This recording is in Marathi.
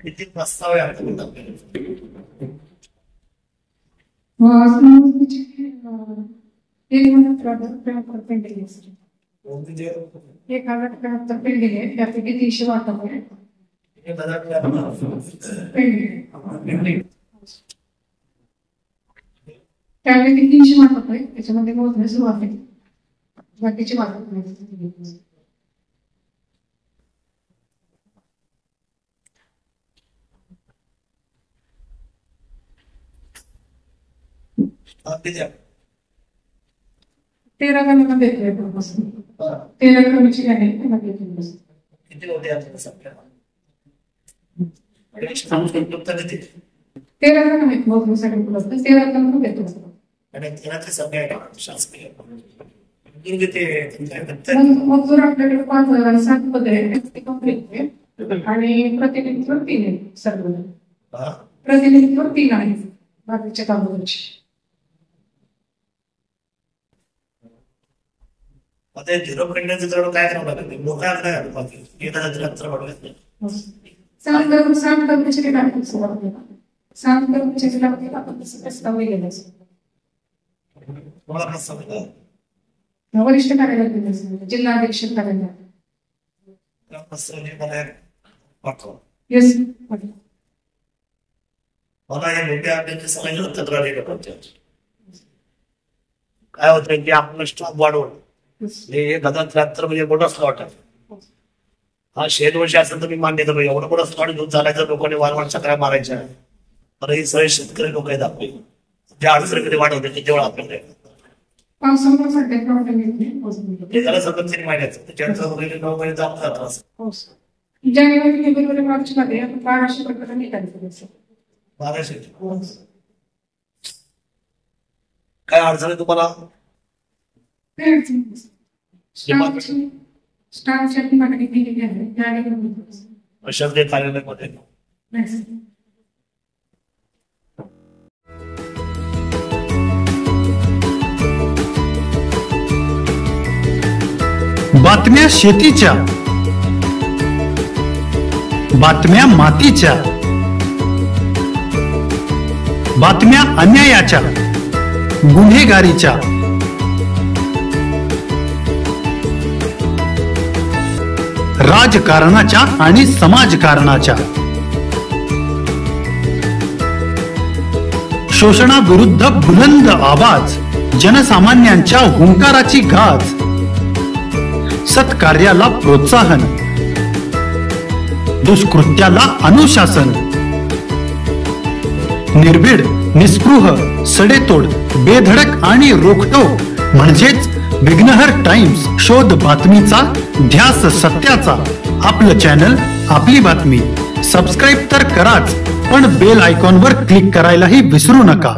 किती प्रस्ताव आहे आपल्याला पेंडिंग आहे त्यापैकी 300 वाटप आहे. त्यापैकी 300 वाटप आहे त्याच्यामध्ये मोजणी सुरू आहे बाकीचे वाटप नाही. तेरा क्रमांक देतोय 13 क्रमांची आहे किती होते आपल्याला संख्या 13 क्रमांक आहेत मोजणीसाठी उपलब्ध 13 क्रमांक देतो आणि 13ची संख्या आहे शासकीय मजूर आपल्याकडे 5,007 पदे आहेत आणि प्रतिनिधित्व 3 आहे सर्व प्रतिनिधित्व 3 आहे बाकीच्या कामांची. आता 0 प्रेग्नन्सी काय करावं लागेल मोठा आकडा आहे बाकी 1,073 वाढवले 7 कर्मचारी लागतील सुरुवातीला 7 कर्मचारी लागतील आपण तसं प्रस्ताव दिलेला असतो वरिष्ठ कार्यालयात जिल्हाध्यक्ष कार्यालयात मला हे मोठ्या आपल्याच्या सगळ्यांच्या तक्रारी काय होत की आपलं स्टॉक वाढवलं 1,073 म्हणजे मोठा स्लॉट आहे. हा 100 वर्ष असेल तर मी मान्य करतो एवढा मोठा स्लॉट घेऊन चालायचं लोकांनी वारंवार चक्रा मारायच्या तर ही सगळे शेतकरी लोक आहेत आपले ज्या अडचणी कधी वाढवते ते तेवढं आपल्याला त्याला सतत 3 महिन्याचं त्याच्यानंतर वगैरे 9 महिने जाऊन जातात जानेवारी फेब्रुवारी मार्च मध्ये 1200 प्रकारे निघाले 1200 काय अडचण आहे तुम्हाला प्रशासकीय कार्यालयामध्ये बातम्या शेतीच्या, बातम्या मातीच्या, बातम्या अन्यायाच्या, गुन्हेगारीच्या, राजकारणाच्या आणि समाजकारणाच्या, शोषणाविरुद्ध बुलंद आवाज, जनसामान्यांच्या हुंकाराची गाज, सत्कार्याला प्रोत्साहन, दुष्कृत्याला अनुशासन, निर्भीड, निस्पृह, सडेतोड, बेधडक आणि रोखटोक म्हणजेच विघ्नहर टाइम्स. शोध बातमीचा, ध्यास सत्याचा. आपलं चॅनल, आपली बातमी. सबस्क्राईब तर कराच पण बेल आयकॉनवर क्लिक करायलाही विसरू नका.